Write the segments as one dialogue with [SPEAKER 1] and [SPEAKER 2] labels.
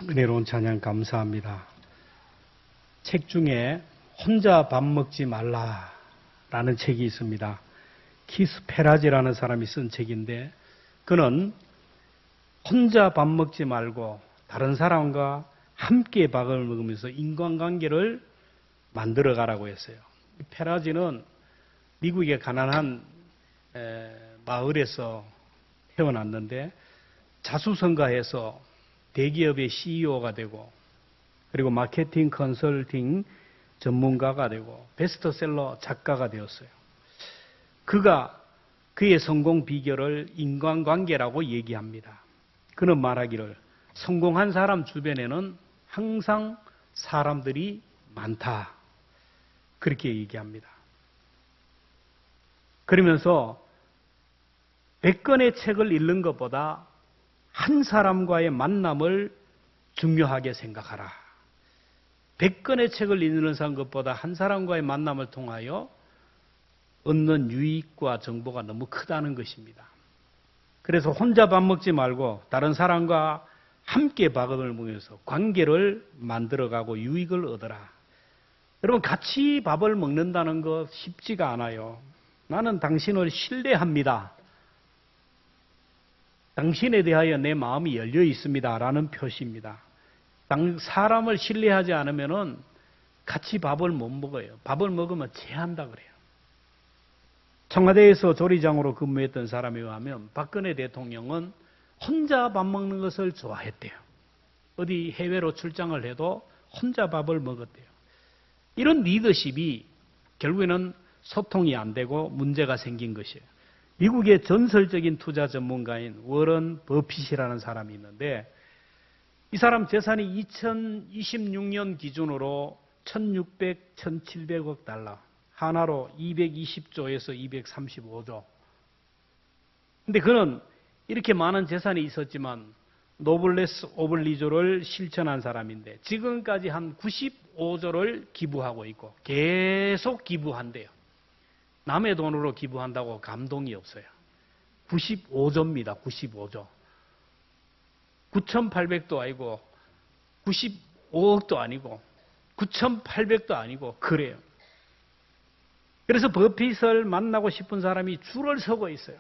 [SPEAKER 1] 은혜로운 찬양 감사합니다. 책 중에 혼자 밥 먹지 말라라는 책이 있습니다. 키스 페라지라는 사람이 쓴 책인데 그는 혼자 밥 먹지 말고 다른 사람과 함께 밥을 먹으면서 인간관계를 만들어가라고 했어요. 페라지는 미국의 가난한 마을에서 태어났는데 자수성가해서 대기업의 CEO가 되고 그리고 마케팅 컨설팅 전문가가 되고 베스트셀러 작가가 되었어요. 그가 그의 성공 비결을 인간관계라고 얘기합니다. 그는 말하기를 성공한 사람 주변에는 항상 사람들이 많다. 그렇게 얘기합니다. 그러면서 100권의 책을 읽는 것보다 한 사람과의 만남을 중요하게 생각하라. 100권의 책을 읽는 것보다 한 사람과의 만남을 통하여 얻는 유익과 정보가 너무 크다는 것입니다. 그래서 혼자 밥 먹지 말고 다른 사람과 함께 밥을 먹으면서 관계를 만들어가고 유익을 얻어라. 여러분 같이 밥을 먹는다는 것 쉽지가 않아요. 나는 당신을 신뢰합니다. 당신에 대하여 내 마음이 열려 있습니다. 라는 표시입니다. 사람을 신뢰하지 않으면 같이 밥을 못 먹어요. 밥을 먹으면 체한다 그래요. 청와대에서 조리장으로 근무했던 사람에 의하면 박근혜 대통령은 혼자 밥 먹는 것을 좋아했대요. 어디 해외로 출장을 해도 혼자 밥을 먹었대요. 이런 리더십이 결국에는 소통이 안 되고 문제가 생긴 것이에요. 미국의 전설적인 투자 전문가인 워런 버핏이라는 사람이 있는데 이 사람 재산이 2026년 기준으로 1600, 1700억 달러, 하나로 220조에서 235조. 근데 그는 이렇게 많은 재산이 있었지만 노블레스 오블리주를 실천한 사람인데 지금까지 한 95조를 기부하고 있고 계속 기부한대요. 남의 돈으로 기부한다고 감동이 없어요. 95조입니다. 95조. 9,800도 아니고 95억도 아니고 9,800도 아니고 그래요. 그래서 버핏을 만나고 싶은 사람이 줄을 서고 있어요.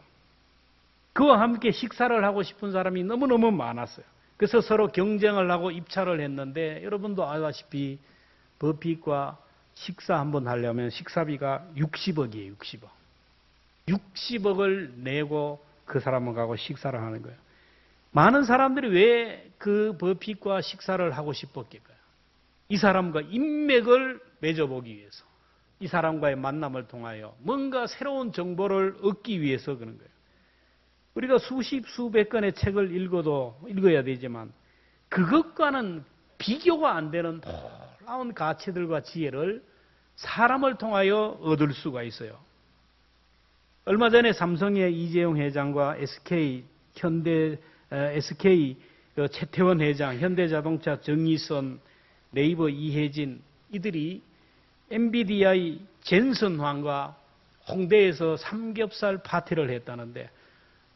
[SPEAKER 1] 그와 함께 식사를 하고 싶은 사람이 너무너무 많았어요. 그래서 서로 경쟁을 하고 입찰을 했는데 여러분도 아다시피 버핏과 식사 한번 하려면 식사비가 60억이에요. 60억. 60억을 내고 그 사람은 가고 식사를 하는 거예요. 많은 사람들이 왜 그 버핏과 식사를 하고 싶었을까요? 이 사람과 인맥을 맺어보기 위해서. 이 사람과의 만남을 통하여 뭔가 새로운 정보를 얻기 위해서 그런 거예요. 우리가 수십, 수백 권의 책을 읽어야 되지만 그것과는 비교가 안 되는 놀라운 가치들과 지혜를 사람을 통하여 얻을 수가 있어요. 얼마 전에 삼성의 이재용 회장과 SK 최태원 회장, 현대자동차 정의선, 네이버 이혜진 이들이 MBDI 젠슨 황과 홍대에서 삼겹살 파티를 했다는데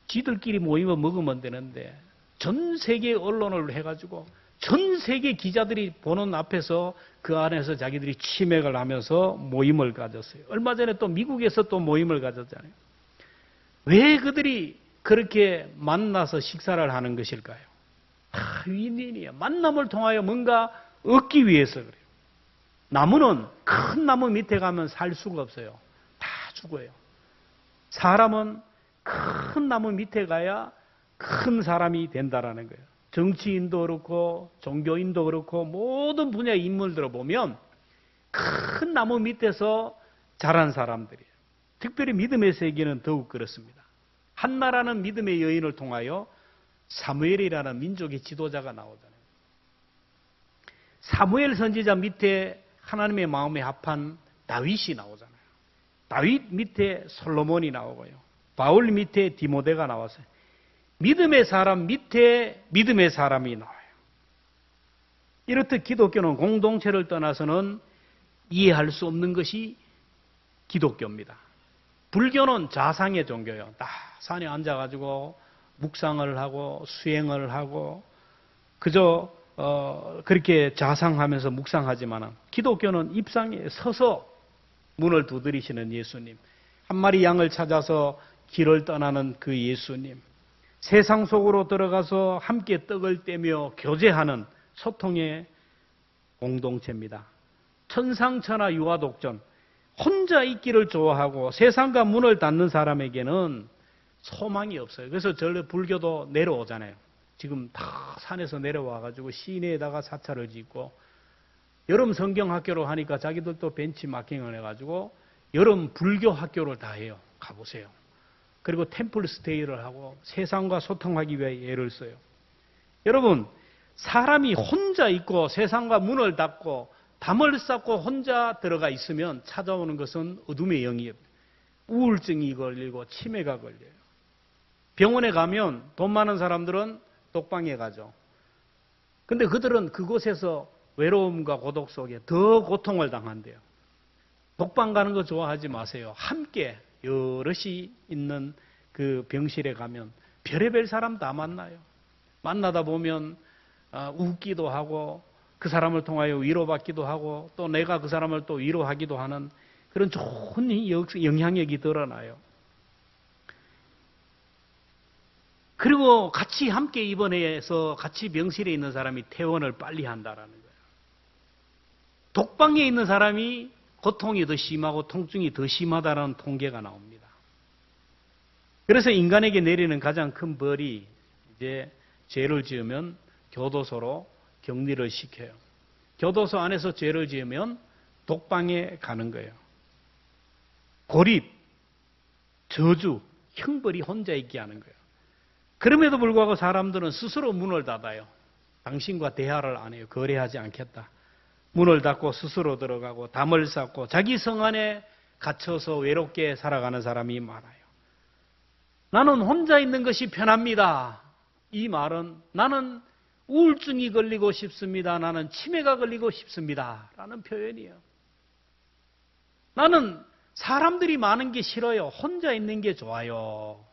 [SPEAKER 1] 지들끼리 모이면 먹으면 되는데 전 세계 언론을 해가지고 전 세계 기자들이 보는 앞에서 그 안에서 자기들이 치맥을 하면서 모임을 가졌어요. 얼마 전에 또 미국에서 또 모임을 가졌잖아요. 왜 그들이 그렇게 만나서 식사를 하는 것일까요? 다 윈윈이에요. 만남을 통하여 뭔가 얻기 위해서 그래요. 나무는 큰 나무 밑에 가면 살 수가 없어요. 다 죽어요. 사람은 큰 나무 밑에 가야 큰 사람이 된다라는 거예요. 정치인도 그렇고 종교인도 그렇고 모든 분야의 인물들을 보면 큰 나무 밑에서 자란 사람들이에요. 특별히 믿음의 세계는 더욱 그렇습니다. 한나라는 믿음의 여인을 통하여 사무엘이라는 민족의 지도자가 나오잖아요. 사무엘 선지자 밑에 하나님의 마음에 합한 다윗이 나오잖아요. 다윗 밑에 솔로몬이 나오고요. 바울 밑에 디모데가 나왔어요. 믿음의 사람 밑에 믿음의 사람이 나와요. 이렇듯 기독교는 공동체를 떠나서는 이해할 수 없는 것이 기독교입니다. 불교는 자상의 종교예요. 딱 산에 앉아가지고 묵상을 하고 수행을 하고 그저 그렇게 자상하면서 묵상하지만 기독교는 입상에 서서 문을 두드리시는 예수님, 한 마리 양을 찾아서 길을 떠나는 그 예수님, 세상 속으로 들어가서 함께 떡을 떼며 교제하는 소통의 공동체입니다. 천상천하 유아독존, 혼자 있기를 좋아하고 세상과 문을 닫는 사람에게는 소망이 없어요. 그래서 불교도 내려오잖아요. 지금 다 산에서 내려와가지고 시내에다가 사찰을 짓고 여름 성경학교로 하니까 자기들도 벤치마킹을 해가지고 여름 불교 학교를 다 해요. 가보세요. 그리고 템플 스테이를 하고 세상과 소통하기 위해 애를 써요. 여러분, 사람이 혼자 있고 세상과 문을 닫고 담을 쌓고 혼자 들어가 있으면 찾아오는 것은 어둠의 영이에요. 우울증이 걸리고 치매가 걸려요. 병원에 가면 돈 많은 사람들은 독방에 가죠. 근데 그들은 그곳에서 외로움과 고독 속에 더 고통을 당한대요. 독방 가는 거 좋아하지 마세요. 함께 여럿이 있는 그 병실에 가면 별의별 사람 다 만나요. 만나다 보면 웃기도 하고 그 사람을 통하여 위로받기도 하고 또 내가 그 사람을 또 위로하기도 하는 그런 좋은 영향력이 드러나요. 그리고 같이 함께 입원해서 같이 병실에 있는 사람이 퇴원을 빨리 한다라는 거예요. 독방에 있는 사람이 고통이 더 심하고 통증이 더 심하다는 통계가 나옵니다. 그래서 인간에게 내리는 가장 큰 벌이 이제 죄를 지으면 교도소로 격리를 시켜요. 교도소 안에서 죄를 지으면 독방에 가는 거예요. 고립, 저주, 형벌이 혼자 있게 하는 거예요. 그럼에도 불구하고 사람들은 스스로 문을 닫아요. 당신과 대화를 안 해요. 거래하지 않겠다. 문을 닫고 스스로 들어가고 담을 쌓고 자기 성 안에 갇혀서 외롭게 살아가는 사람이 많아요. 나는 혼자 있는 것이 편합니다. 이 말은 나는 우울증이 걸리고 싶습니다. 나는 치매가 걸리고 싶습니다. 라는 표현이에요. 나는 사람들이 많은 게 싫어요. 혼자 있는 게 좋아요.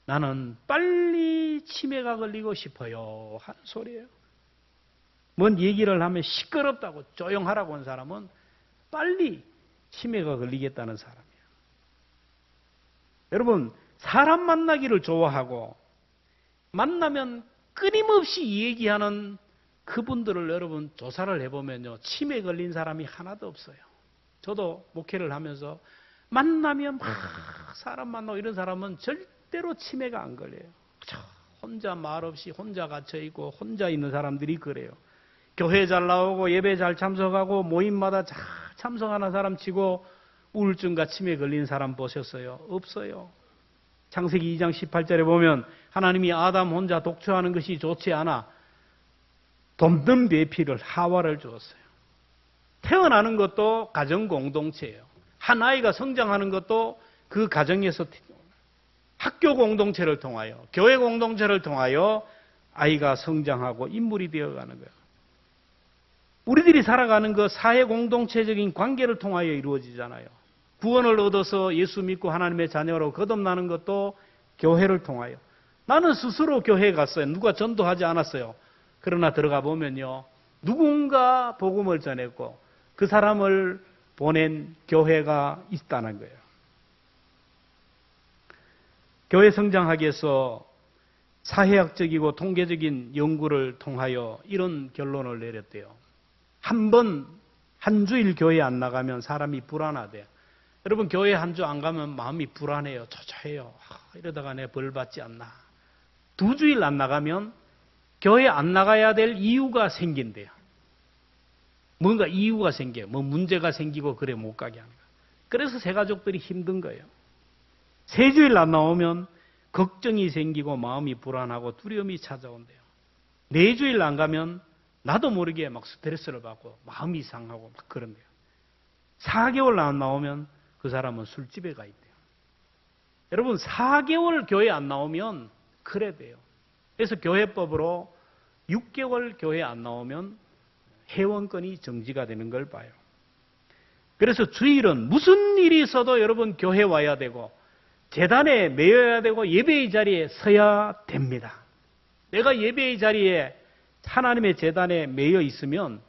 [SPEAKER 1] 나는 빨리 치매가 걸리고 싶어요. 하는 소리예요. 뭔 얘기를 하면 시끄럽다고 조용하라고 한 사람은 빨리 치매가 걸리겠다는 사람이에요. 여러분, 사람 만나기를 좋아하고 만나면 끊임없이 얘기하는 그분들을 여러분 조사를 해보면요. 치매 걸린 사람이 하나도 없어요. 저도 목회를 하면서 만나면 막 사람 만나고 이런 사람은 절대로 치매가 안 걸려요. 혼자 말없이 혼자 갇혀있고 혼자 있는 사람들이 그래요. 교회 잘 나오고 예배 잘 참석하고 모임마다 잘 참석하는 사람 치고 우울증과 치매 걸린 사람 보셨어요? 없어요. 창세기 2장 18절에 보면 하나님이 아담 혼자 독처하는 것이 좋지 않아 돕는 배필을 하와를 주었어요. 태어나는 것도 가정 공동체예요. 한 아이가 성장하는 것도 그 가정에서 학교 공동체를 통하여 교회 공동체를 통하여 아이가 성장하고 인물이 되어가는 거예요. 우리들이 살아가는 그 사회 공동체적인 관계를 통하여 이루어지잖아요. 구원을 얻어서 예수 믿고 하나님의 자녀로 거듭나는 것도 교회를 통하여. 나는 스스로 교회에 갔어요. 누가 전도하지 않았어요. 그러나 들어가 보면요. 누군가 복음을 전했고 그 사람을 보낸 교회가 있다는 거예요. 교회 성장하기 위해서 사회학적이고 통계적인 연구를 통하여 이런 결론을 내렸대요. 한 주일 교회 안 나가면 사람이 불안하대요. 여러분 교회 한 주 안 가면 마음이 불안해요. 초조해요. 이러다가 내 벌 받지 않나. 2주일 안 나가면 교회 안 나가야 될 이유가 생긴대요. 뭔가 이유가 생겨요. 뭐 문제가 생기고 그래 못 가게 하는 거예요. 그래서 새가족들이 힘든 거예요. 3주일 안 나오면 걱정이 생기고 마음이 불안하고 두려움이 찾아온대요. 4주일 안 가면 나도 모르게 막 스트레스를 받고 마음이 상하고 막 그런대요. 4개월 안 나오면 그 사람은 술집에 가 있대요. 여러분 4개월 교회 안 나오면 그래 돼요. 그래서 교회법으로 6개월 교회 안 나오면 회원권이 정지가 되는 걸 봐요. 그래서 주일은 무슨 일이 있어도 여러분 교회 와야 되고 제단에 매여야 되고 예배의 자리에 서야 됩니다. 내가 예배의 자리에 하나님의 재단에 매여 있으면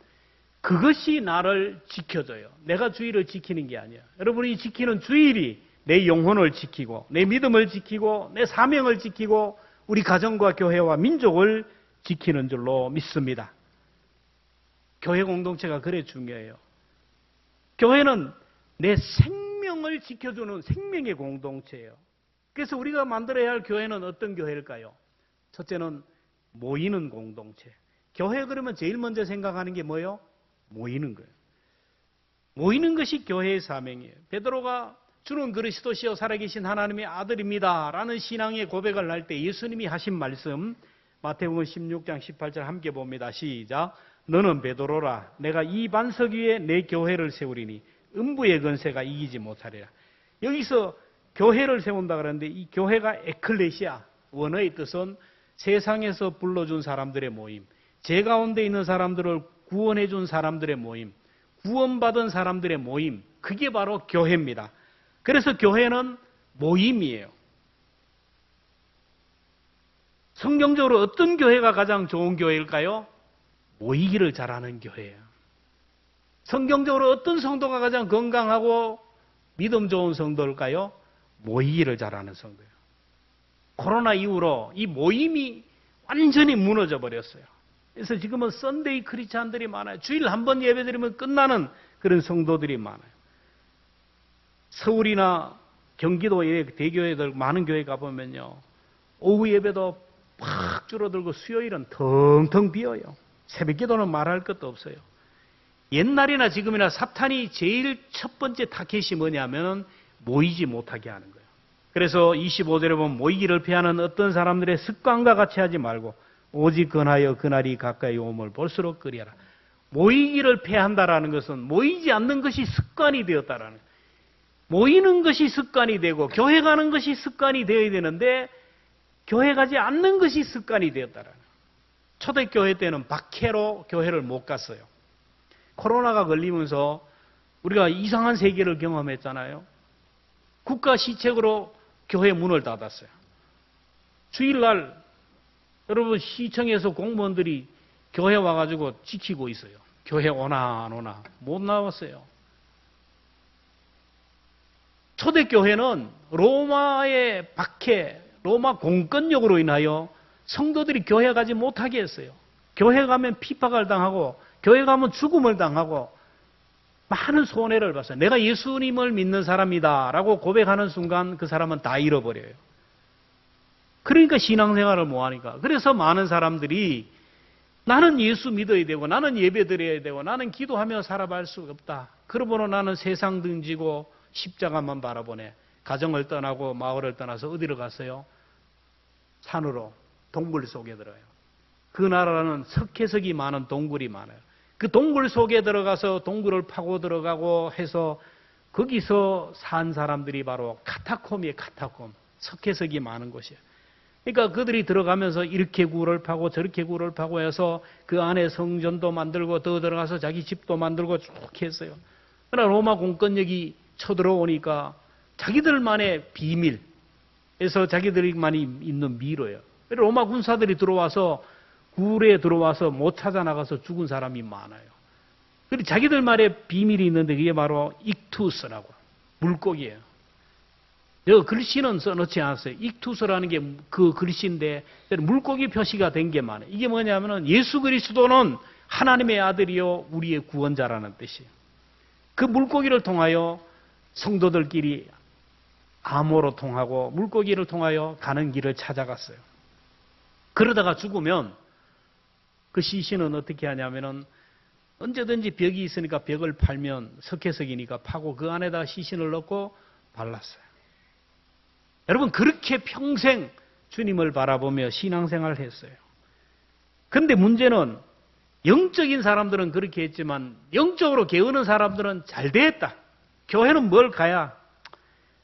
[SPEAKER 1] 그것이 나를 지켜줘요. 내가 주일을 지키는 게 아니야. 여러분이 지키는 주일이 내 영혼을 지키고 내 믿음을 지키고 내 사명을 지키고 우리 가정과 교회와 민족을 지키는 줄로 믿습니다. 교회 공동체가 그래 중요해요. 교회는 내 생명을 지켜주는 생명의 공동체예요. 그래서 우리가 만들어야 할 교회는 어떤 교회일까요? 첫째는 모이는 공동체. 교회 그러면 제일 먼저 생각하는 게 뭐예요? 모이는 거예요. 모이는 것이 교회의 사명이에요. 베드로가 주는 그리스도시요 살아계신 하나님의 아들입니다 라는 신앙의 고백을 할 때 예수님이 하신 말씀 마태복음 16장 18절 함께 봅니다. 시작. 너는 베드로라. 내가 이 반석 위에 내 교회를 세우리니 음부의 권세가 이기지 못하리라. 여기서 교회를 세운다 그러는데 이 교회가 에클레시아, 원어의 뜻은 세상에서 불러준 사람들의 모임, 제 가운데 있는 사람들을 구원해 준 사람들의 모임, 구원받은 사람들의 모임, 그게 바로 교회입니다. 그래서 교회는 모임이에요. 성경적으로 어떤 교회가 가장 좋은 교회일까요? 모이기를 잘하는 교회예요. 성경적으로 어떤 성도가 가장 건강하고 믿음 좋은 성도일까요? 모이기를 잘하는 성도예요. 코로나 이후로 이 모임이 완전히 무너져 버렸어요. 그래서 지금은 썬데이 크리스찬들이 많아요. 주일 한 번 예배드리면 끝나는 그런 성도들이 많아요. 서울이나 경기도의 대교회들 많은 교회 가보면요. 오후 예배도 팍 줄어들고 수요일은 텅텅 비어요. 새벽 기도는 말할 것도 없어요. 옛날이나 지금이나 사탄이 제일 첫 번째 타겟이 뭐냐면 모이지 못하게 하는 거예요. 그래서 25절에 보면 모이기를 피하는 어떤 사람들의 습관과 같이 하지 말고 오직 근하여 그날이 가까이 오음을 볼수록 그리하라. 모이기를 피한다라는 것은 모이지 않는 것이 습관이 되었다라는 거예요. 모이는 것이 습관이 되고 교회 가는 것이 습관이 되어야 되는데 교회 가지 않는 것이 습관이 되었다라는 거예요. 초대교회 때는 박해로 교회를 못 갔어요. 코로나가 걸리면서 우리가 이상한 세계를 경험했잖아요. 국가 시책으로 교회 문을 닫았어요. 주일날 여러분 시청에서 공무원들이 교회 와가지고 지키고 있어요. 교회 오나 안 오나 못 나왔어요. 초대교회는 로마의 박해, 로마 공권력으로 인하여 성도들이 교회 가지 못하게 했어요. 교회 가면 핍박을 당하고 교회 가면 죽음을 당하고 많은 손해를 봤어요. 내가 예수님을 믿는 사람이다 라고 고백하는 순간 그 사람은 다 잃어버려요. 그러니까 신앙생활을 못하니까. 그래서 많은 사람들이 나는 예수 믿어야 되고 나는 예배 드려야 되고 나는 기도하며 살아갈 수 없다. 그러므로 나는 세상 등지고 십자가만 바라보네. 가정을 떠나고 마을을 떠나서 어디로 갔어요? 산으로 동굴 속에 들어요. 그 나라는 석회석이 많은 동굴이 많아요. 그 동굴 속에 들어가서 동굴을 파고 들어가고 해서 거기서 산 사람들이 바로 카타콤이에요. 카타콤. 석회석이 많은 곳이에요. 그러니까 그들이 들어가면서 이렇게 굴을 파고 저렇게 굴을 파고 해서 그 안에 성전도 만들고 더 들어가서 자기 집도 만들고 쭉 했어요. 그러나 로마 공권력이 쳐들어오니까 자기들만의 비밀에서 자기들만이 있는 미로예요. 로마 군사들이 들어와서 굴에 들어와서 못 찾아 나가서 죽은 사람이 많아요. 그리고 자기들만의 비밀이 있는데 그게 바로 익투스라고 물고기예요. 저 글씨는 써놓지 않았어요. 익투스라는 게 그 글씨인데 물고기 표시가 된 게 많아요. 이게 뭐냐면은 예수 그리스도는 하나님의 아들이요 우리의 구원자라는 뜻이에요. 그 물고기를 통하여 성도들끼리 암호로 통하고 물고기를 통하여 가는 길을 찾아갔어요. 그러다가 죽으면 그 시신은 어떻게 하냐면은 언제든지 벽이 있으니까 벽을 팔면 석회석이니까 파고 그 안에다 시신을 넣고 발랐어요. 여러분 그렇게 평생 주님을 바라보며 신앙생활을 했어요. 그런데 문제는 영적인 사람들은 그렇게 했지만 영적으로 게으른 사람들은 잘 됐다. 교회는 뭘 가야?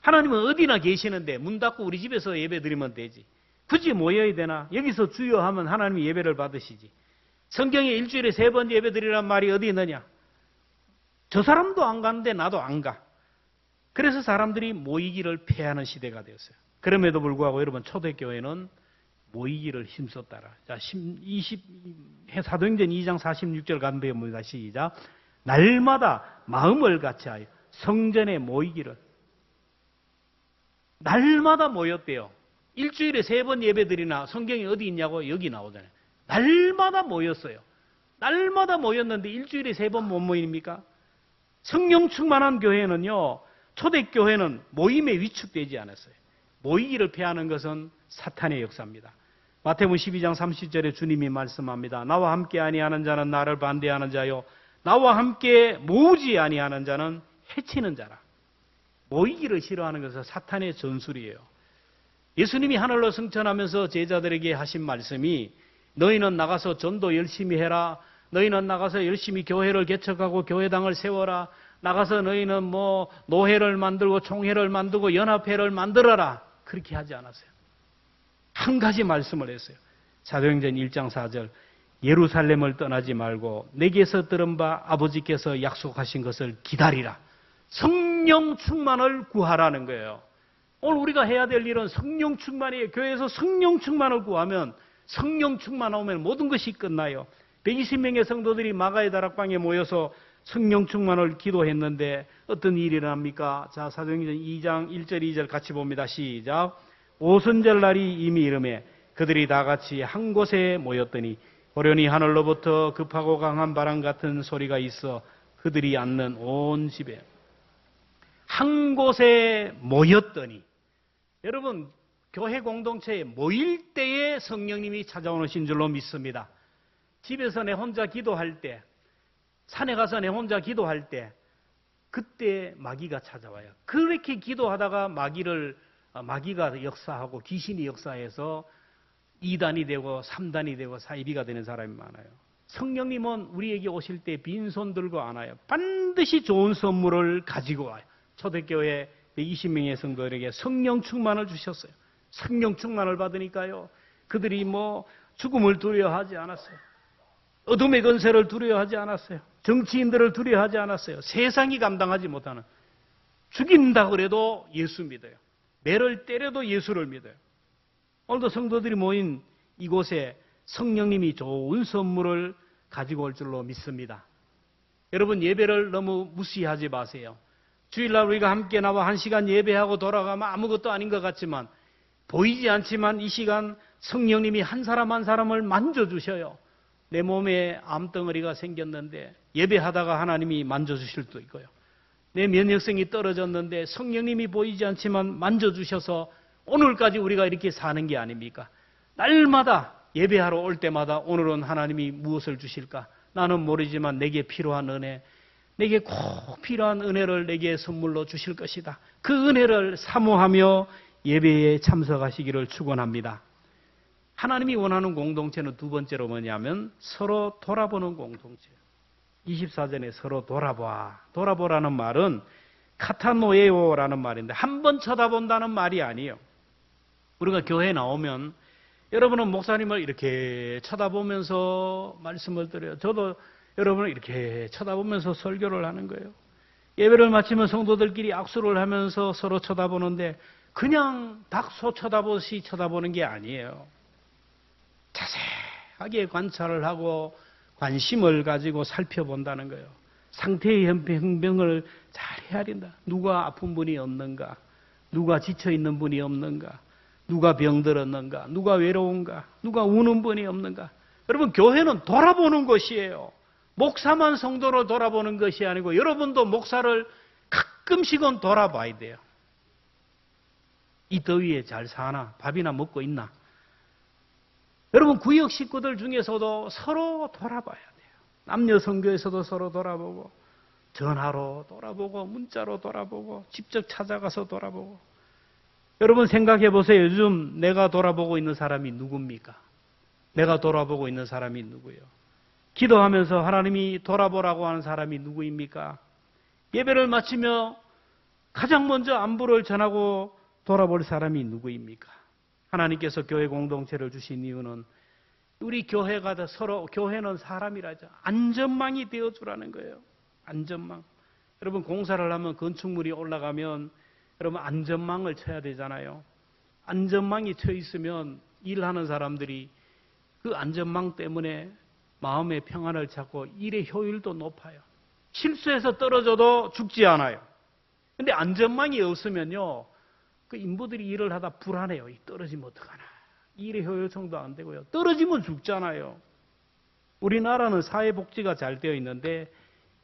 [SPEAKER 1] 하나님은 어디나 계시는데 문 닫고 우리 집에서 예배 드리면 되지. 굳이 모여야 되나? 여기서 주여 하면 하나님이 예배를 받으시지. 성경에 일주일에 3번 예배 드리란 말이 어디 있느냐? 저 사람도 안 가는데 나도 안 가. 그래서 사람들이 모이기를 폐하는 시대가 되었어요. 그럼에도 불구하고 여러분 초대교회는 모이기를 힘썼다라. 자, 20해 사도행전 2장 46절 간배에 봅니다. 시작. 날마다 마음을 같이하여 성전에 모이기를. 날마다 모였대요. 일주일에 3번 예배드리나 성경이 어디 있냐고 여기 나오잖아요. 날마다 모였어요. 날마다 모였는데 일주일에 3번 못 모입니까? 성령 충만한 교회는요, 초대교회는 모임에 위축되지 않았어요. 모이기를 패하는 것은 사탄의 역사입니다. 마태복음 12장 30절에 주님이 말씀합니다. 나와 함께 아니하는 자는 나를 반대하는 자요, 나와 함께 모으지 아니하는 자는 해치는 자라. 모이기를 싫어하는 것은 사탄의 전술이에요. 예수님이 하늘로 승천하면서 제자들에게 하신 말씀이 너희는 나가서 전도 열심히 해라. 너희는 나가서 열심히 교회를 개척하고 교회당을 세워라. 나가서 너희는 뭐 노회를 만들고 총회를 만들고 연합회를 만들어라. 그렇게 하지 않았어요. 한 가지 말씀을 했어요. 사도행전 1장 4절. 예루살렘을 떠나지 말고 내게서 들은 바 아버지께서 약속하신 것을 기다리라. 성령 충만을 구하라는 거예요. 오늘 우리가 해야 될 일은 성령 충만이에요. 교회에서 성령 충만을 구하면, 성령 충만 오면 모든 것이 끝나요. 120명의 성도들이 마가의 다락방에 모여서 성령 충만을 기도했는데 어떤 일이 일어납니까? 자, 사도행전 2장 1절 2절 같이 봅니다. 시작. 오순절 날이 이미 이르매 그들이 다 같이 한 곳에 모였더니 호련히 하늘로부터 급하고 강한 바람 같은 소리가 있어 그들이 앉는 온 집에 한 곳에 모였더니, 여러분 교회 공동체에 모일 때에 성령님이 찾아오신 줄로 믿습니다. 집에서 내 혼자 기도할 때, 산에 가서 내 혼자 기도할 때, 그때 마귀가 찾아와요. 그렇게 기도하다가 마귀가 역사하고 귀신이 역사해서 2단이 되고 3단이 되고 사이비가 되는 사람이 많아요. 성령님은 우리에게 오실 때 빈손 들고 안 와요. 반드시 좋은 선물을 가지고 와요. 초대교회 120명의 성도들에게 성령 충만을 주셨어요. 성령 충만을 받으니까요, 그들이 뭐 죽음을 두려워하지 않았어요. 어둠의 권세를 두려워하지 않았어요. 정치인들을 두려워하지 않았어요. 세상이 감당하지 못하는, 죽인다 그래도 예수 믿어요. 매를 때려도 예수를 믿어요. 오늘도 성도들이 모인 이곳에 성령님이 좋은 선물을 가지고 올 줄로 믿습니다. 여러분, 예배를 너무 무시하지 마세요. 주일날 우리가 함께 나와 1시간 예배하고 돌아가면 아무것도 아닌 것 같지만, 보이지 않지만 이 시간 성령님이 한 사람 한 사람을 만져주셔요. 내 몸에 암덩어리가 생겼는데 예배하다가 하나님이 만져주실 수도 있고요. 내 면역성이 떨어졌는데 성령님이 보이지 않지만 만져주셔서 오늘까지 우리가 이렇게 사는 게 아닙니까? 날마다 예배하러 올 때마다 오늘은 하나님이 무엇을 주실까? 나는 모르지만 내게 필요한 은혜, 내게 꼭 필요한 은혜를 내게 선물로 주실 것이다. 그 은혜를 사모하며 예배에 참석하시기를 축원합니다. 하나님이 원하는 공동체는 두 번째로 뭐냐면 서로 돌아보는 공동체. 24절에 서로 돌아봐. 돌아보라는 말은 카타노에오라는 말인데 한 번 쳐다본다는 말이 아니에요. 우리가 교회에 나오면 여러분은 목사님을 이렇게 쳐다보면서 말씀을 드려요. 저도 여러분을 이렇게 쳐다보면서 설교를 하는 거예요. 예배를 마치면 성도들끼리 악수를 하면서 서로 쳐다보는데 그냥 닥소 쳐다보시 쳐다보는 게 아니에요. 자세하게 관찰을 하고 관심을 가지고 살펴본다는 거예요. 상태의 형병을 잘 헤아린다. 누가 아픈 분이 없는가? 누가 지쳐있는 분이 없는가? 누가 병들었는가? 누가 외로운가? 누가 우는 분이 없는가? 여러분, 교회는 돌아보는 것이에요. 목사만 성도로 돌아보는 것이 아니고 여러분도 목사를 가끔씩은 돌아봐야 돼요. 이 더위에 잘 사나? 밥이나 먹고 있나? 여러분, 구역 식구들 중에서도 서로 돌아봐야 돼요. 남녀 선교에서도 서로 돌아보고, 전화로 돌아보고, 문자로 돌아보고, 직접 찾아가서 돌아보고. 여러분 생각해 보세요. 요즘 내가 돌아보고 있는 사람이 누굽니까? 내가 돌아보고 있는 사람이 누구예요? 기도하면서 하나님이 돌아보라고 하는 사람이 누구입니까? 예배를 마치며 가장 먼저 안부를 전하고 돌아볼 사람이 누구입니까? 하나님께서 교회 공동체를 주신 이유는 우리 교회가 서로, 교회는 사람이라죠. 안전망이 되어주라는 거예요. 안전망. 여러분, 공사를 하면 건축물이 올라가면 여러분 안전망을 쳐야 되잖아요. 안전망이 쳐 있으면 일하는 사람들이 그 안전망 때문에 마음의 평안을 찾고 일의 효율도 높아요. 실수해서 떨어져도 죽지 않아요. 근데 안전망이 없으면요, 그 인부들이 일을 하다 불안해요. 떨어지면 어떡하나. 일의 효율성도 안 되고요. 떨어지면 죽잖아요. 우리나라는 사회복지가 잘 되어 있는데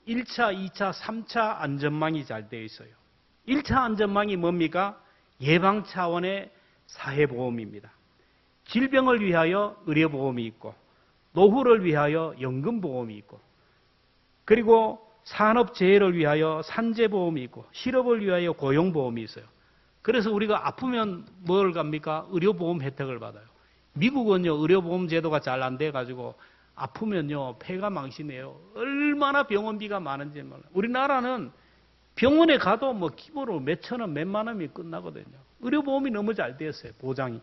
[SPEAKER 1] 1차, 2차, 3차 안전망이 잘 되어 있어요. 1차 안전망이 뭡니까? 예방 차원의 사회보험입니다. 질병을 위하여 의료보험이 있고, 노후를 위하여 연금보험이 있고, 그리고 산업재해를 위하여 산재보험이 있고, 실업을 위하여 고용보험이 있어요. 그래서 우리가 아프면 뭘 갑니까? 의료보험 혜택을 받아요. 미국은요, 의료보험 제도가 잘 안 돼가지고 아프면요, 폐가 망신해요. 얼마나 병원비가 많은지 몰라요. 우리나라는 병원에 가도 뭐 기본으로 몇천 원, 몇만 원이 끝나거든요. 의료보험이 너무 잘 되었어요, 보장이.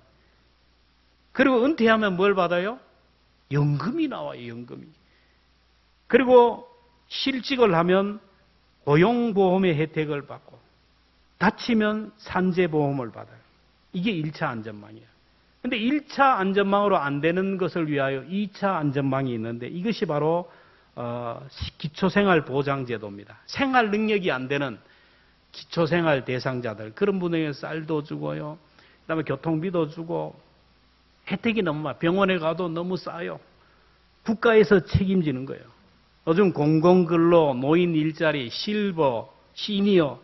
[SPEAKER 1] 그리고 은퇴하면 뭘 받아요? 연금이 나와요, 연금이. 그리고 실직을 하면 고용보험의 혜택을 받고, 다치면 산재보험을 받아요. 이게 1차 안전망이에요. 근데 1차 안전망으로 안 되는 것을 위하여 2차 안전망이 있는데, 이것이 바로 기초생활보장제도입니다. 생활 능력이 안 되는 기초생활 대상자들, 그런 분에게 쌀도 주고요, 그다음에 교통비도 주고, 혜택이 너무 많아요. 병원에 가도 너무 싸요. 국가에서 책임지는 거예요. 요즘 공공근로, 노인 일자리, 실버, 시니어,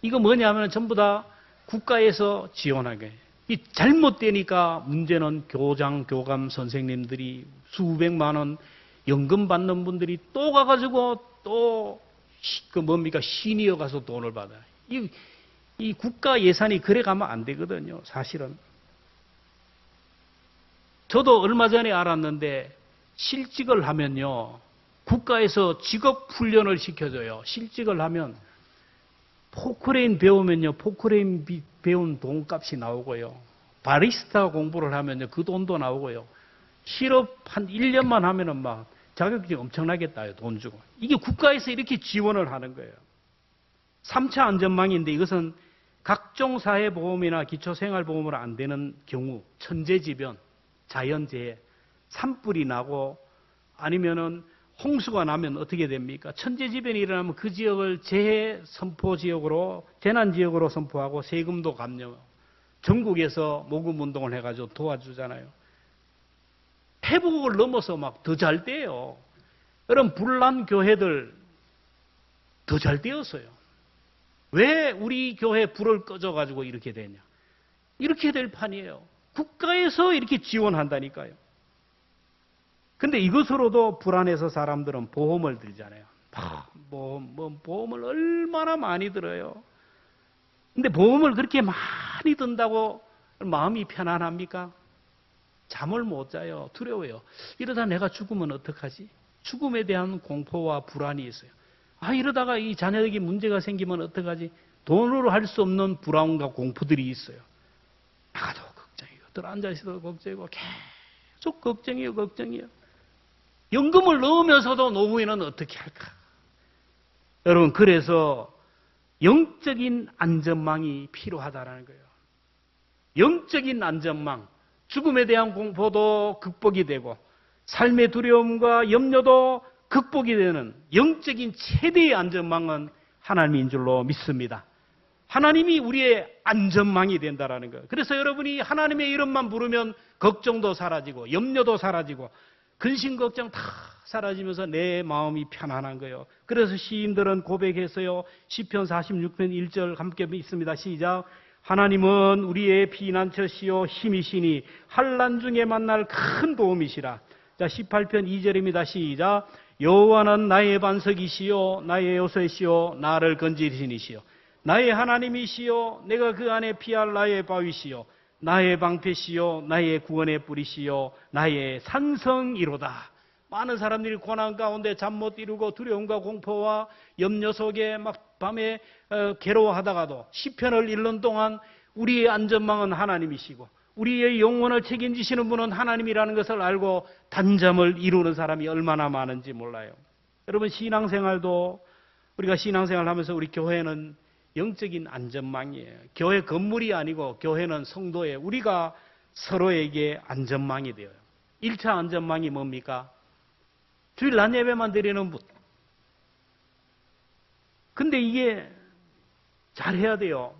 [SPEAKER 1] 이거 뭐냐면 전부 다 국가에서 지원하게. 이 잘못되니까 문제는 교장, 교감 선생님들이 수백만 원 연금 받는 분들이 또 가가지고 또 그 뭡니까? 시니어 가서 돈을 받아요. 이 국가 예산이 그래 가면 안 되거든요, 사실은. 저도 얼마 전에 알았는데 실직을 하면요, 국가에서 직업 훈련을 시켜줘요. 실직을 하면 포크레인 배우면요, 포크레인 배운 돈값이 나오고요. 바리스타 공부를 하면요, 그 돈도 나오고요. 실업 한 1년만 하면은 막 자격증 엄청나게 따요, 돈 주고. 이게 국가에서 이렇게 지원을 하는 거예요. 3차 안전망인데 이것은 각종 사회보험이나 기초생활보험으로 안 되는 경우, 천재지변, 자연재해, 산불이 나고 아니면은 홍수가 나면 어떻게 됩니까? 천재지변이 일어나면 그 지역을 재해 선포 지역으로, 재난 지역으로 선포하고 세금도 감면, 전국에서 모금 운동을 해가지고 도와주잖아요. 회복을 넘어서 막 더 잘 돼요. 여러분, 불난 교회들 더 잘 되었어요. 왜 우리 교회 불을 꺼져가지고 이렇게 되냐? 이렇게 될 판이에요. 국가에서 이렇게 지원한다니까요. 근데 이것으로도 불안해서 사람들은 보험을 들잖아요. 보험을 얼마나 많이 들어요. 근데 보험을 그렇게 많이 든다고 마음이 편안합니까? 잠을 못 자요. 두려워요. 이러다 내가 죽으면 어떡하지? 죽음에 대한 공포와 불안이 있어요. 이러다가 이 자녀에게 문제가 생기면 어떡하지? 돈으로 할 수 없는 불안과 공포들이 있어요. 나가도 걱정이고, 들어앉아있어도 걱정이고, 계속 걱정이에요, 걱정이에요. 연금을 넣으면서도 노후에는 어떻게 할까? 여러분, 그래서 영적인 안전망이 필요하다는 거예요. 영적인 안전망, 죽음에 대한 공포도 극복이 되고 삶의 두려움과 염려도 극복이 되는 영적인 최대의 안전망은 하나님인 줄로 믿습니다. 하나님이 우리의 안전망이 된다는 거예요. 그래서 여러분이 하나님의 이름만 부르면 걱정도 사라지고 염려도 사라지고 근심 걱정 다 사라지면서 내 마음이 편안한 거예요. 그래서 시인들은 고백했어요. 시편 46편 1절 함께 있습니다. 시작. 하나님은 우리의 피난처시요 힘이시니 환난 중에 만날 큰 도움이시라. 자, 18편 2절입니다. 시작. 여호와는 나의 반석이시요 나의 요새시요 나를 건지시니시요 나의 하나님이시요 내가 그 안에 피할 나의 바위시요 나의 방패시요 나의 구원의 뿌리시요 나의 산성이로다. 많은 사람들이 고난 가운데 잠 못 이루고 두려움과 공포와 염려 속에 막 밤에 괴로워하다가도 시편을 읽는 동안 우리의 안전망은 하나님이시고 우리의 영혼을 책임지시는 분은 하나님이라는 것을 알고 단잠을 이루는 사람이 얼마나 많은지 몰라요. 여러분, 신앙생활도 우리가 신앙생활을 하면서 우리 교회는 영적인 안전망이에요. 교회 건물이 아니고 교회는 성도에 우리가 서로에게 안전망이 되어요. 1차 안전망이 뭡니까? 주일 낮 예배만 드리는 분. 근데 이게 잘해야 돼요.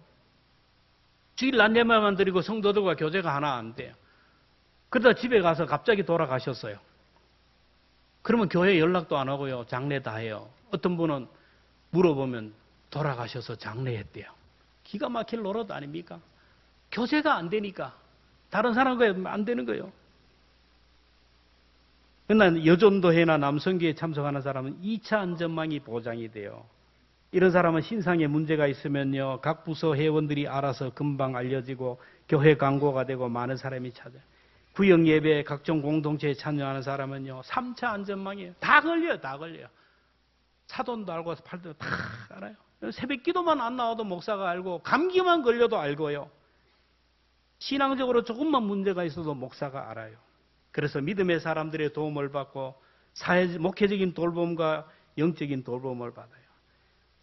[SPEAKER 1] 주일 낮 예배만 드리고 성도들과 교제가 하나 안 돼요. 그러다 집에 가서 갑자기 돌아가셨어요. 그러면 교회 연락도 안 하고요. 장례 다 해요. 어떤 분은 물어보면 돌아가셔서 장례했대요. 기가 막힐 노릇 아닙니까? 교제가 안 되니까. 다른 사람과 안 되는 거예요. 그러나 여전도회나 남성교회에 참석하는 사람은 2차 안전망이 보장이 돼요. 이런 사람은 신상에 문제가 있으면요, 각 부서 회원들이 알아서 금방 알려지고 교회 광고가 되고 많은 사람이 찾아요. 구역 예배, 각종 공동체에 참여하는 사람은요, 3차 안전망이에요. 다 걸려요, 다 걸려요. 사돈도 알고 팔도 다 알아요. 새벽 기도만 안 나와도 목사가 알고, 감기만 걸려도 알고요. 신앙적으로 조금만 문제가 있어도 목사가 알아요. 그래서 믿음의 사람들의 도움을 받고 목회적인 돌봄과 영적인 돌봄을 받아요.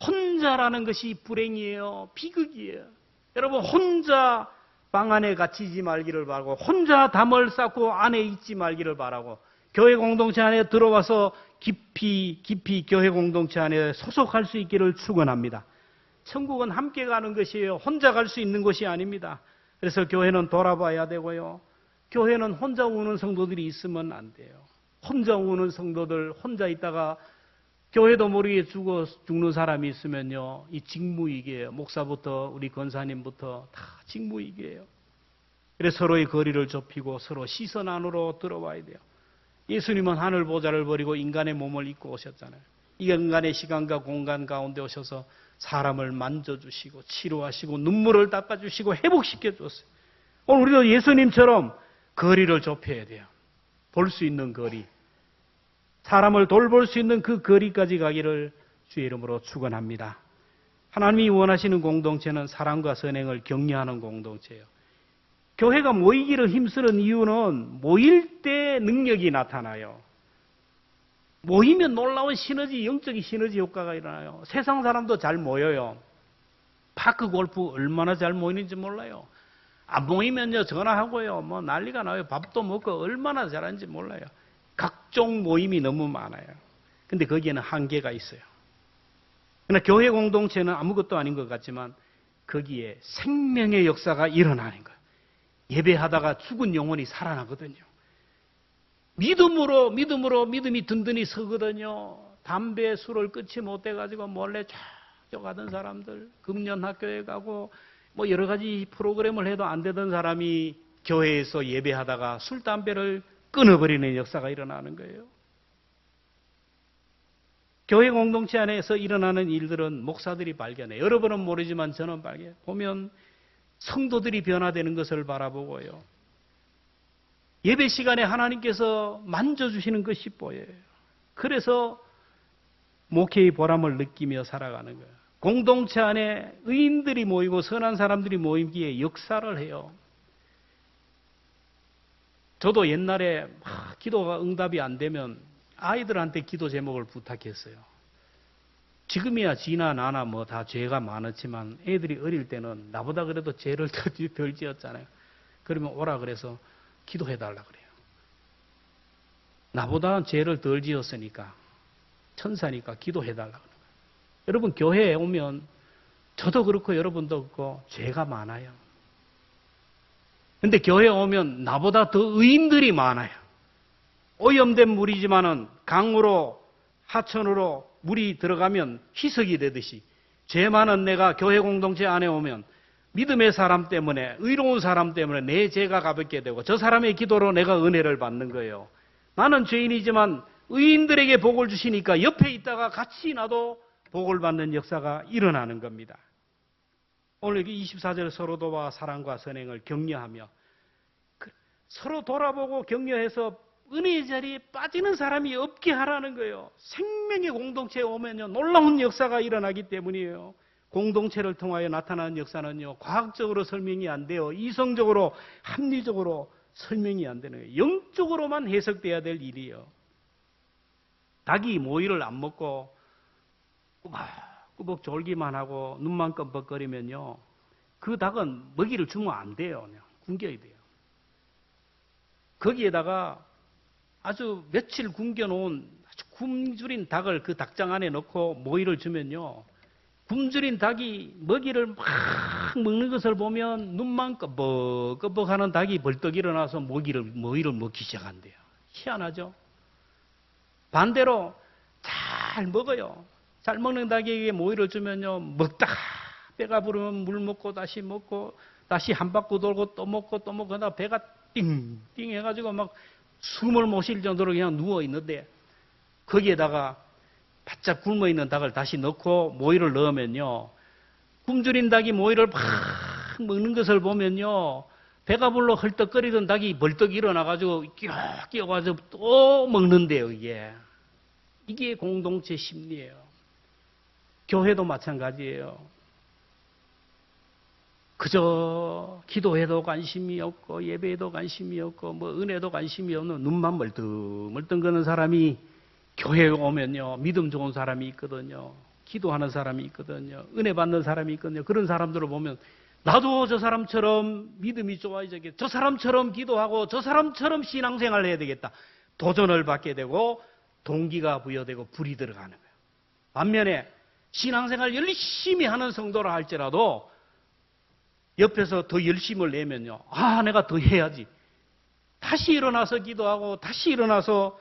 [SPEAKER 1] 혼자라는 것이 불행이에요. 비극이에요. 여러분, 혼자 방 안에 갇히지 말기를 바라고, 혼자 담을 쌓고 안에 있지 말기를 바라고, 교회 공동체 안에 들어와서 깊이 교회 공동체 안에 소속할 수 있기를 축원합니다. 천국은 함께 가는 것이에요. 혼자 갈 수 있는 것이 아닙니다. 그래서 교회는 돌아봐야 되고요. 교회는 혼자 오는 성도들이 있으면 안 돼요. 혼자 오는 성도들, 혼자 있다가 교회도 모르게 죽는 사람이 있으면요, 이 직무이기예요. 목사부터 우리 권사님부터 다 직무이기예요. 그래서 서로의 거리를 좁히고 서로 시선 안으로 들어와야 돼요. 예수님은 하늘 보좌를 버리고 인간의 몸을 입고 오셨잖아요. 이 인간의 시간과 공간 가운데 오셔서 사람을 만져주시고 치료하시고 눈물을 닦아주시고 회복시켜 주었어요. 오늘 우리도 예수님처럼 거리를 좁혀야 돼요. 볼 수 있는 거리. 사람을 돌볼 수 있는 그 거리까지 가기를 주의 이름으로 축원합니다. 하나님이 원하시는 공동체는 사랑과 선행을 격려하는 공동체예요. 교회가 모이기를 힘쓰는 이유는 모일 때 능력이 나타나요. 모이면 놀라운 시너지, 영적인 시너지 효과가 일어나요. 세상 사람도 잘 모여요. 파크 골프 얼마나 잘 모이는지 몰라요. 안 모이면요, 전화하고요, 뭐 난리가 나요. 밥도 먹고 얼마나 잘하는지 몰라요. 각종 모임이 너무 많아요. 근데 거기에는 한계가 있어요. 그러나 교회 공동체는 아무것도 아닌 것 같지만 거기에 생명의 역사가 일어나는 거예요. 예배하다가 죽은 영혼이 살아나거든요. 믿음이 든든히 서거든요. 담배, 술을 끊지 못해가지고 몰래 쫙 가던 사람들, 금년학교에 가고 뭐 여러 가지 프로그램을 해도 안 되던 사람이 교회에서 예배하다가 술, 담배를 끊어버리는 역사가 일어나는 거예요. 교회 공동체 안에서 일어나는 일들은 목사들이 발견해요. 여러분은 모르지만 저는 발견해요. 보면 성도들이 변화되는 것을 바라보고요. 예배 시간에 하나님께서 만져주시는 것이 보여요. 그래서 목회의 보람을 느끼며 살아가는 거예요. 공동체 안에 의인들이 모이고 선한 사람들이 모이기에 역사를 해요. 저도 옛날에 기도가 응답이 안 되면 아이들한테 기도 제목을 부탁했어요. 지금이야 지나 나나 뭐 다 죄가 많았지만 애들이 어릴 때는 나보다 그래도 죄를 덜 지었잖아요. 그러면 오라 그래서 기도해달라 그래요. 나보다 죄를 덜 지었으니까 천사니까 기도해달라 그래요. 여러분 교회에 오면 저도 그렇고 여러분도 그렇고 죄가 많아요. 근데 교회에 오면 나보다 더 의인들이 많아요. 오염된 물이지만은 강으로 하천으로 물이 들어가면 희석이 되듯이 죄 많은 내가 교회 공동체 안에 오면 믿음의 사람 때문에 의로운 사람 때문에 내 죄가 가볍게 되고 저 사람의 기도로 내가 은혜를 받는 거예요. 나는 죄인이지만 의인들에게 복을 주시니까 옆에 있다가 같이 나도 복을 받는 역사가 일어나는 겁니다. 오늘 24절 서로 도와 사랑과 선행을 격려하며 서로 돌아보고 격려해서 은혜의 자리에 빠지는 사람이 없게 하라는 거예요. 생명의 공동체에 오면요, 놀라운 역사가 일어나기 때문이에요. 공동체를 통하여 나타나는 역사는요, 과학적으로 설명이 안 돼요. 이성적으로, 합리적으로 설명이 안 되는 거예요. 영적으로만 해석돼야 될 일이에요. 닭이 모이를 안 먹고 꾸벅꾸벅 졸기만 하고 눈만 껌뻑거리면요, 그 닭은 먹이를 주면 안 돼요. 그냥 굶겨야 돼요. 거기에다가 아주 며칠 굶겨놓은 아주 굶주린 닭을 그 닭장 안에 넣고 모이를 주면요. 굶주린 닭이 먹이를 막 먹는 것을 보면 눈만 끄벅끄벅 하는 닭이 벌떡 일어나서 모이를 먹기 시작한대요. 희한하죠? 반대로 잘 먹어요. 잘 먹는 닭에게 모이를 주면요. 먹다가 배가 부르면 물 먹고 다시 한 바퀴 돌고 또 먹고 그러다 배가 띵띵 해가지고 막 숨을 못 쉴 정도로 그냥 누워 있는데 거기에다가 바짝 굶어 있는 닭을 다시 넣고 모이를 넣으면요. 굶주린 닭이 모이를 막 먹는 것을 보면요. 배가 불러 헐떡거리던 닭이 벌떡 일어나가지고 끼어가지고 또 먹는데요, 이게. 이게 공동체 심리예요. 교회도 마찬가지예요. 그저 기도해도 관심이 없고 예배에도 관심이 없고 뭐 은혜도 관심이 없는 눈만 멀뚱멀뚱 거는 사람이 교회에 오면요. 믿음 좋은 사람이 있거든요. 기도하는 사람이 있거든요. 은혜 받는 사람이 있거든요. 그런 사람들을 보면 나도 저 사람처럼 믿음이 좋아지겠다. 저 사람처럼 기도하고 저 사람처럼 신앙생활을 해야 되겠다. 도전을 받게 되고 동기가 부여되고 불이 들어가는 거예요. 반면에 신앙생활 열심히 하는 성도라 할지라도 옆에서 더 열심을 내면요. 내가 더 해야지. 다시 일어나서 기도하고 다시 일어나서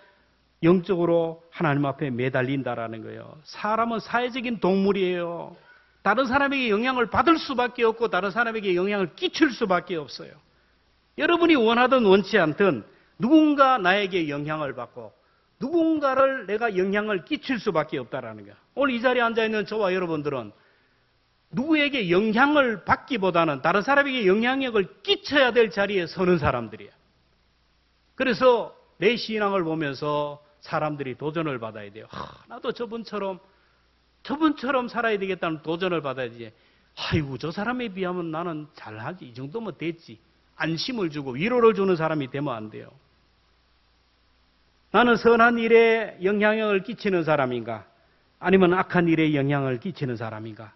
[SPEAKER 1] 영적으로 하나님 앞에 매달린다라는 거예요. 사람은 사회적인 동물이에요. 다른 사람에게 영향을 받을 수밖에 없고 다른 사람에게 영향을 끼칠 수밖에 없어요. 여러분이 원하든 원치 않든 누군가 나에게 영향을 받고 누군가를 내가 영향을 끼칠 수밖에 없다라는 거예요. 오늘 이 자리에 앉아있는 저와 여러분들은 누구에게 영향을 받기보다는 다른 사람에게 영향력을 끼쳐야 될 자리에 서는 사람들이에요. 그래서 내 신앙을 보면서 사람들이 도전을 받아야 돼요. 나도 저분처럼 살아야 되겠다는 도전을 받아야지. 아이고 저 사람에 비하면 나는 잘하지. 이 정도면 됐지. 안심을 주고 위로를 주는 사람이 되면 안 돼요. 나는 선한 일에 영향력을 끼치는 사람인가? 아니면 악한 일에 영향을 끼치는 사람인가?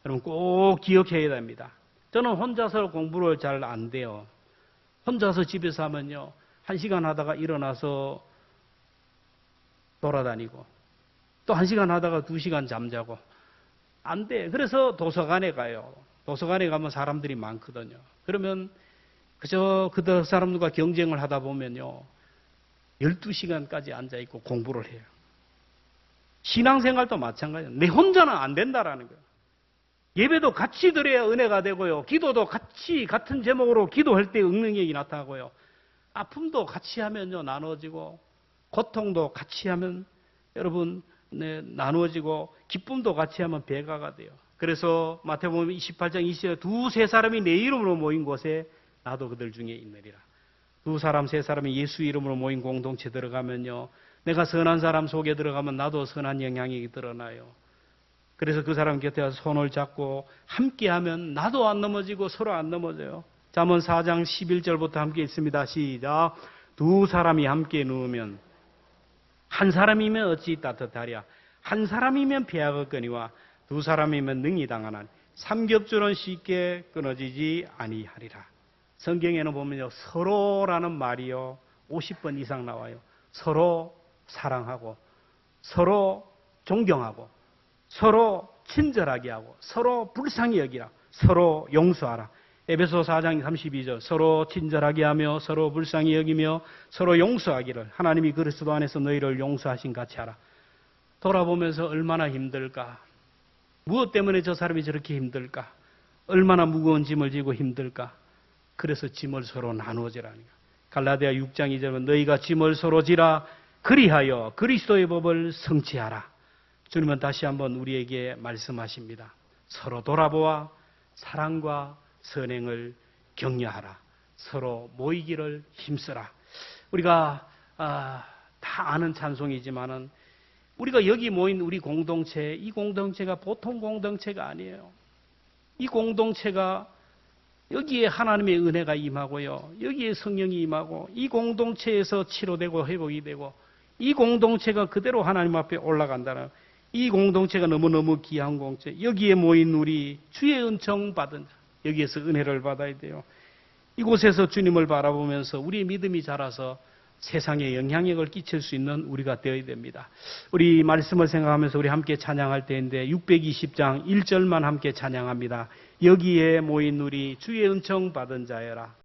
[SPEAKER 1] 여러분 꼭 기억해야 됩니다. 저는 혼자서 공부를 잘 안 돼요. 혼자서 집에서 하면요. 1시간 하다가 일어나서 돌아다니고 또 1시간 하다가 2시간 잠자고 안 돼. 그래서 도서관에 가요. 도서관에 가면 사람들이 많거든요. 그러면 그저 그 사람들과 경쟁을 하다 보면요. 12시간까지 앉아있고 공부를 해요. 신앙생활도 마찬가지예요. 내 혼자는 안 된다라는 거예요. 예배도 같이 드려야 은혜가 되고요. 기도도 같이 같은 제목으로 기도할 때 응능력이 나타나고요. 아픔도 같이 하면요 나누어지고 고통도 같이 하면 여러분 나누어지고 기쁨도 같이 하면 배가가 돼요. 그래서 마태복음 28장 20절 두세 사람이 내 이름으로 모인 곳에 나도 그들 중에 있느리라. 두 사람 세 사람이 예수 이름으로 모인 공동체 들어가면요. 내가 선한 사람 속에 들어가면 나도 선한 영향력이 드러나요. 그래서 그 사람 곁에 와서 손을 잡고 함께하면 나도 안 넘어지고 서로 안 넘어져요. 잠언 4장 11절부터 함께 있습니다. 시작. 두 사람이 함께 누우면 한 사람이면 어찌 따뜻하랴. 한 사람이면 피하겠거니와 두 사람이면 능히 당하나니 삼겹줄은 쉽게 끊어지지 아니하리라. 성경에는 보면요. 서로라는 말이요. 50번 이상 나와요. 서로 사랑하고 서로 존경하고 서로 친절하게 하고 서로 불쌍히 여기라. 서로 용서하라. 에베소 4장 32절 서로 친절하게 하며 서로 불쌍히 여기며 서로 용서하기를 하나님이 그리스도 안에서 너희를 용서하신 같이 하라. 돌아보면서 얼마나 힘들까. 무엇 때문에 저 사람이 저렇게 힘들까. 얼마나 무거운 짐을 지고 힘들까. 그래서 짐을 서로 나누어지라는 거야. 갈라디아 6장 2절은 너희가 짐을 서로 지라 그리하여 그리스도의 법을 성취하라. 주님은 다시 한번 우리에게 말씀하십니다. 서로 돌아보아 사랑과 선행을 격려하라. 서로 모이기를 힘쓰라. 우리가 다 아는 찬송이지만은 우리가 여기 모인 우리 공동체, 이 공동체가 보통 공동체가 아니에요. 이 공동체가 여기에 하나님의 은혜가 임하고요. 여기에 성령이 임하고 이 공동체에서 치료되고 회복이 되고 이 공동체가 그대로 하나님 앞에 올라간다는 이 공동체가 너무너무 귀한 공동체. 여기에 모인 우리 주의 은총 받은 자. 여기에서 은혜를 받아야 돼요. 이곳에서 주님을 바라보면서 우리의 믿음이 자라서 세상에 영향력을 끼칠 수 있는 우리가 되어야 됩니다. 우리 말씀을 생각하면서 우리 함께 찬양할 때인데 620장 1절만 함께 찬양합니다. 여기에 모인 우리 주의 은총 받은 자여라.